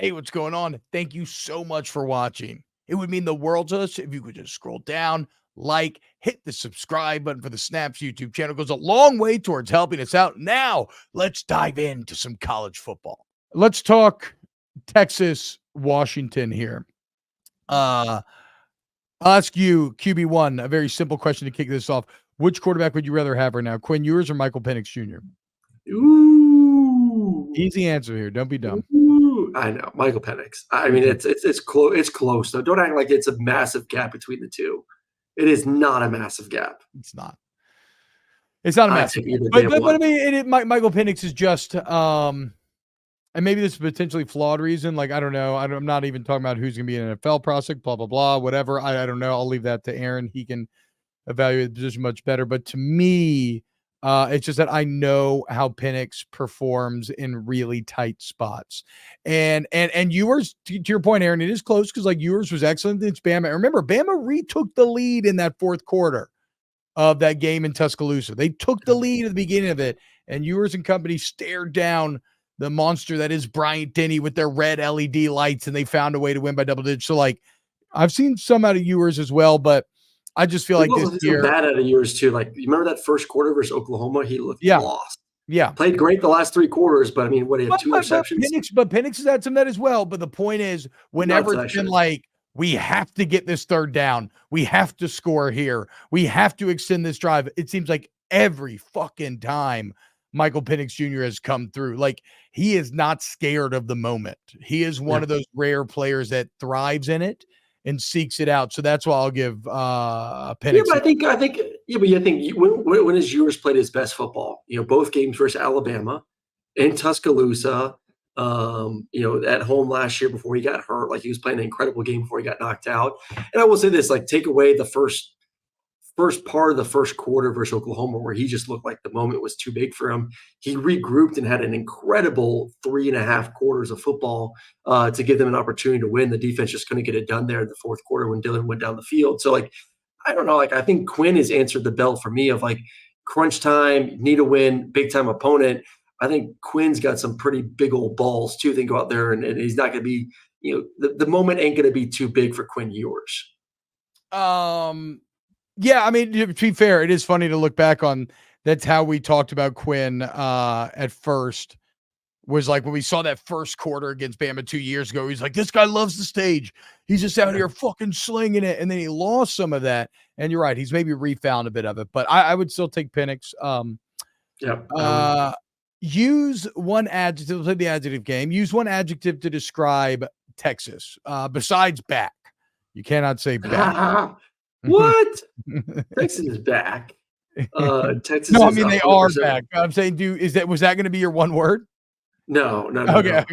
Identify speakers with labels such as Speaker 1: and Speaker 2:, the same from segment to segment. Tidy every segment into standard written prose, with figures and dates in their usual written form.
Speaker 1: Hey, what's going on? Thank you so much for watching. It would mean the world to us if you could just scroll down, like, hit the subscribe button for the Snaps YouTube channel. It goes a long way towards helping us out. Now, let's dive into some college football. Let's talk Texas, Washington here. I'll ask you, QB1, a very simple question to kick this off. Which quarterback would you rather have right now, Quinn Ewers or Michael Penix Jr.?
Speaker 2: Ooh.
Speaker 1: Easy answer here. Don't be dumb.
Speaker 2: Ooh. I know. Michael Penix. I mean, it's close. It's close, though. Don't act like it's a massive gap between the two. It is not a massive gap.
Speaker 1: It's not. It's not a massive gap. But I mean, Michael Penix is just and maybe this is a potentially flawed reason. Like, I don't know. I'm not even talking about who's going to be an NFL prospect, blah, blah, blah, whatever. I don't know. I'll leave that to Aaron. He can evaluate the position much better. But to me, it's just that I know how Penix performs in really tight spots. And Ewers, to your point, Aaron, it is close because like Ewers was excellent against Bama. Remember, Bama retook the lead in that fourth quarter of that game in Tuscaloosa. They took the lead at the beginning of it, and Ewers and company stared down the monster that is Bryant-Denny with their red LED lights, and they found a way to win by double digits. So, like, I've seen some out of Ewers as well, but I just feel like this year
Speaker 2: bad out of Ewers too. Like, you remember that first quarter versus Oklahoma? He looked lost.
Speaker 1: Yeah,
Speaker 2: played great the last three quarters, but I mean, what, he had two interceptions?
Speaker 1: But Penix has had some of that as well. But the point is, whenever it's been like, we have to get this third down, we have to score here, we have to extend this drive, it seems like every fucking time Michael Penix Jr. has come through. Like, he is not scared of the moment. He is one of those rare players that thrives in it and seeks it out. So that's why I'll give Penix.
Speaker 2: Yeah, but I think when his Ewers played his best football, both games versus Alabama, in Tuscaloosa, at home last year before he got hurt, like he was playing an incredible game before he got knocked out. And I will say this, like, take away the first part of the first quarter versus Oklahoma, where he just looked like the moment was too big for him. He regrouped and had an incredible 3.5 quarters of football to give them an opportunity to win. The defense just couldn't get it done there in the fourth quarter when Dillon went down the field. So, like, I don't know. Like, I think Quinn has answered the bell for me of, like, crunch time, need a win, big time opponent. I think Quinn's got some pretty big old balls too. They go out there and he's not going to be, the moment ain't going to be too big for Quinn Ewers.
Speaker 1: Yeah, I mean, to be fair, it is funny to look back on. That's how we talked about Quinn at first, was like when we saw that first quarter against Bama 2 years ago. He's like, this guy loves the stage. He's just out here fucking slinging it. And then he lost some of that. And you're right. He's maybe refound a bit of it. But I would still take Penix. Use one adjective. Play the adjective game. Use one adjective to describe Texas besides back. You cannot say back.
Speaker 2: What? Texas is back. Texas.
Speaker 1: No, I mean, they are back. I'm saying, was that going to be your one word?
Speaker 2: No.
Speaker 1: Okay.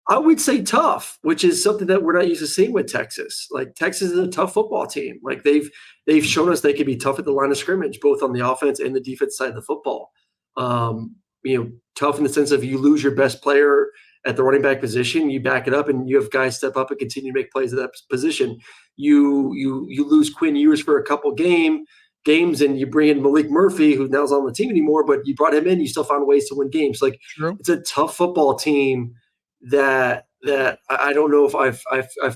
Speaker 2: I would say tough, which is something that we're not used to seeing with Texas. Like, Texas is a tough football team. Like, they've shown us they can be tough at the line of scrimmage, both on the offense and the defense side of the football. Tough in the sense of, you lose your best player at the running back position, you back it up, and you have guys step up and continue to make plays at that position. You lose Quinn Ewers for a couple games, and you bring in Malik Murphy, who now's not on the team anymore, but you brought him in, you still found ways to win games. Like, It's a tough football team that I don't know if I've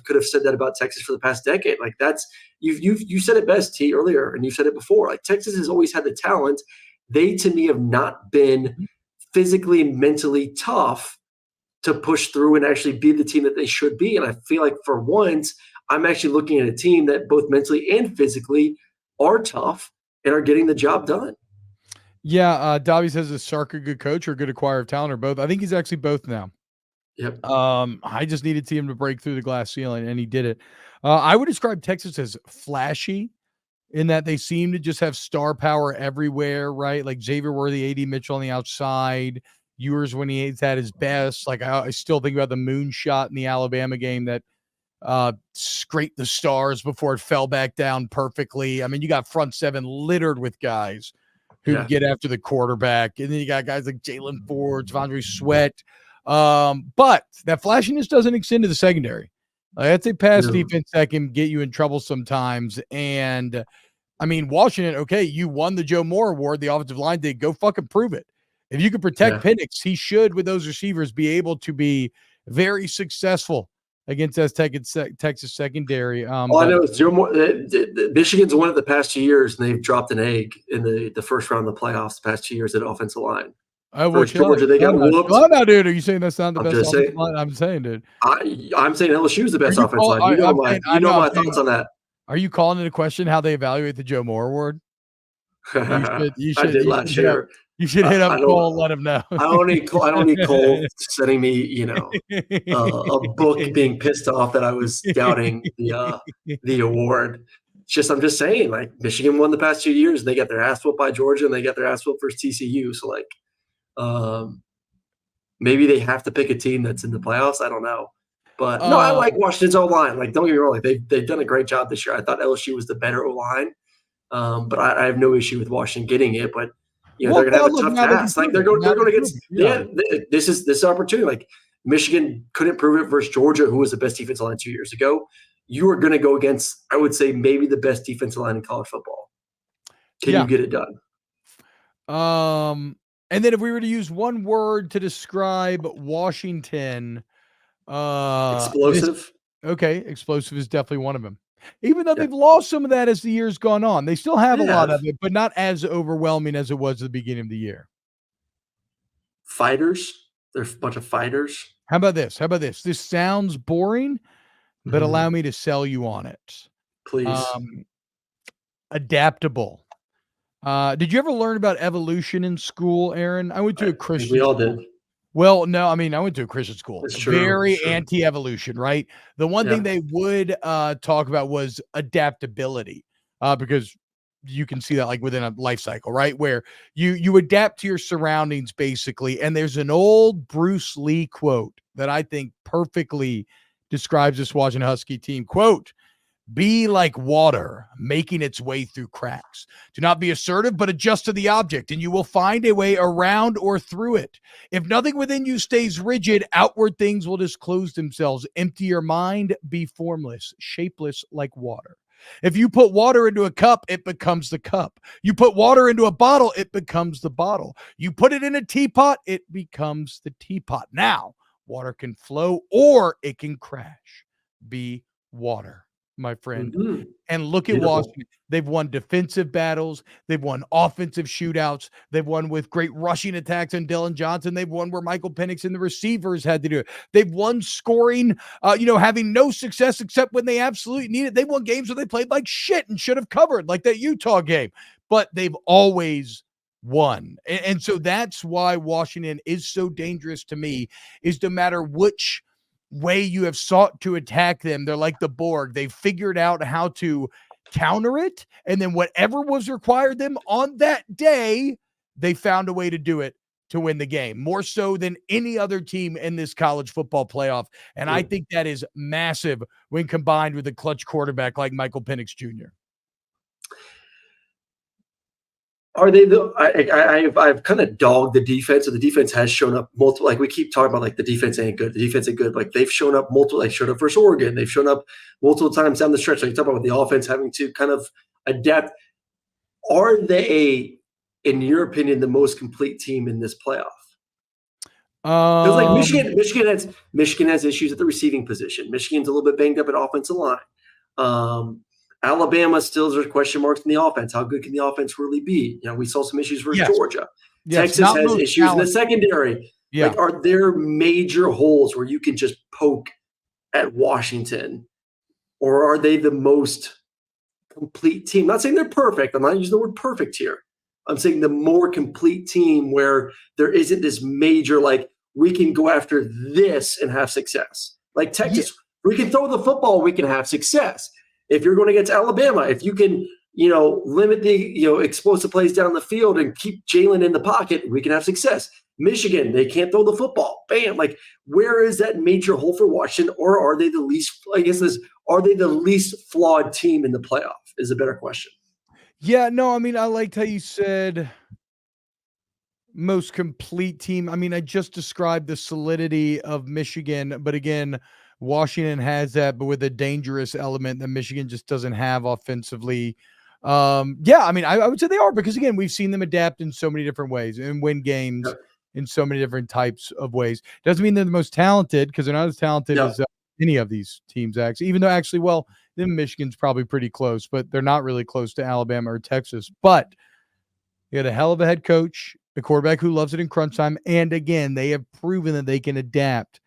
Speaker 2: could have said that about Texas for the past decade. Like, that's you said it best, T, earlier, and you said it before. Like, Texas has always had the talent. They, to me, have not been physically and mentally tough to push through and actually be the team that they should be. And I feel like for once, I'm actually looking at a team that both mentally and physically are tough and are getting the job done.
Speaker 1: Yeah, Dobby says, is Sark a good coach or a good acquirer of talent, or both? I think he's actually both now.
Speaker 2: Yep.
Speaker 1: I just needed to see him to break through the glass ceiling, and he did it. I would describe Texas as flashy in that they seem to just have star power everywhere, right? Like Xavier Worthy, AD Mitchell on the outside, Ewers when he's at his best. Like, I still think about the moonshot in the Alabama game that scraped the stars before it fell back down perfectly. I mean, you got front seven littered with guys who get after the quarterback. And then you got guys like Jalen Ford, Devondre Sweat. But that flashiness doesn't extend to the secondary. That's a pass defense that can get you in trouble sometimes. And I mean, Washington, okay, you won the Joe Moore Award. The offensive line did. Go fucking prove it. If you can protect Penix, he should, with those receivers, be able to be very successful against Texas secondary.
Speaker 2: All I know is Michigan's won it the past 2 years, and they've dropped an egg in the first round of the playoffs the past 2 years at offensive line. First Georgia, they got whooped.
Speaker 1: Oh, no, dude. Are you saying that's not the best offensive
Speaker 2: saying,
Speaker 1: line? I'm saying, dude.
Speaker 2: I'm saying LSU is the best offensive line. You know my thoughts on that.
Speaker 1: Are you calling into question how they evaluate the Joe Moore Award? You should.
Speaker 2: I did last year.
Speaker 1: You should hit up Cole and let him know.
Speaker 2: I don't need Cole sending me, a book being pissed off that I was doubting the award. I'm just saying, like, Michigan won the past 2 years, and they got their ass whooped by Georgia, and they got their ass whooped versus TCU. So, like, maybe they have to pick a team that's in the playoffs. I don't know, but no, I like Washington's O-line. Like, don't get me wrong, like, they've done a great job this year. I thought LSU was the better O-line, but I have no issue with Washington getting it. But they're going to have a tough task. Like, they're going against this opportunity. Like, Michigan couldn't prove it versus Georgia, who was the best defensive line 2 years ago. You are going to go against, I would say, maybe the best defensive line in college football. Can you get it done?
Speaker 1: And then if we were to use one word to describe Washington,
Speaker 2: explosive.
Speaker 1: Explosive is definitely one of them. Even though they've lost some of that as the year's gone on, they still have a lot of it, but not as overwhelming as it was at the beginning of the year.
Speaker 2: Fighters. They're a bunch of fighters.
Speaker 1: How about this? This sounds boring, but allow me to sell you on it.
Speaker 2: Please.
Speaker 1: Adaptable. Did you ever learn about evolution in school, Aaron? I went to a Christian
Speaker 2: school. We all did.
Speaker 1: Well, no, I mean, I went to a Christian school.
Speaker 2: That's true.
Speaker 1: Very anti-evolution, right? The one thing they would talk about was adaptability, because you can see that like within a life cycle, right? Where you adapt to your surroundings, basically. And there's an old Bruce Lee quote that I think perfectly describes this Washington Husky team. Quote, "Be like water making its way through cracks. Do not be assertive, but adjust to the object, and you will find a way around or through it. If nothing within you stays rigid, outward things will disclose themselves. Empty your mind, be formless, shapeless like water. If you put water into a cup, it becomes the cup. You put water into a bottle, it becomes the bottle. You put it in a teapot, it becomes the teapot. Now, water can flow or it can crash. Be water, my friend." And look at Washington. They've won defensive battles. They've won offensive shootouts. They've won with great rushing attacks on Dylan Johnson. They've won where Michael Penix and the receivers had to do it. They've won scoring, having no success except when they absolutely need it. They won games where they played like shit and should have covered, like that Utah game. But they've always won. And so that's why Washington is so dangerous to me, is no matter which way you have sought to attack them, they're like the Borg. They've figured out how to counter it, and then whatever was required them on that day, they found a way to do it to win the game, more so than any other team in this college football playoff. And I think that is massive when combined with a clutch quarterback like Michael Penix Jr.
Speaker 2: Are they I've kind of dogged the defense, so the defense has shown up multiple. Like, we keep talking about, like, the defense ain't good. The defense ain't good. Like, they've shown up multiple. They showed up versus Oregon. They've shown up multiple times down the stretch. Like, you talk about the offense having to kind of adapt. Are they, in your opinion, the most complete team in this playoff? Because, like, Michigan has issues at the receiving position. Michigan's a little bit banged up at offensive line. Alabama still, there's question marks in the offense. How good can the offense really be? We saw some issues versus Georgia. Texas has issues in the secondary. Like, are there major holes where you can just poke at Washington? Or are they the most complete team? I'm not saying they're perfect. I'm not using the word perfect here. I'm saying the more complete team where there isn't this major, like, we can go after this and have success. Like Texas, we can throw the football, we can have success. If you're going against Alabama, if you can, limit the, explosive plays down the field and keep Jalen in the pocket, we can have success. Michigan, they can't throw the football. Bam. Like, where is that major hole for Washington? Or are they the least, are they the least flawed team in the playoff is a better question.
Speaker 1: Yeah, no, I mean, I liked how you said most complete team. I mean, I just described the solidity of Michigan, but again, Washington has that, but with a dangerous element that Michigan just doesn't have offensively. I mean, I would say they are, because again, we've seen them adapt in so many different ways and win games in so many different types of ways. Doesn't mean they're the most talented, because they're not as talented as any of these teams, actually, even though actually, well, then Michigan's probably pretty close, but they're not really close to Alabama or Texas. But you got a hell of a head coach, a quarterback who loves it in crunch time, and again, they have proven that they can adapt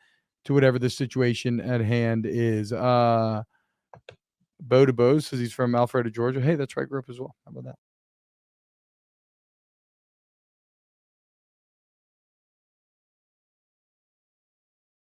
Speaker 1: to whatever the situation at hand is. Bo to Bo says he's from Alpharetta, Georgia. Hey, that's right, grew up as well. How about that?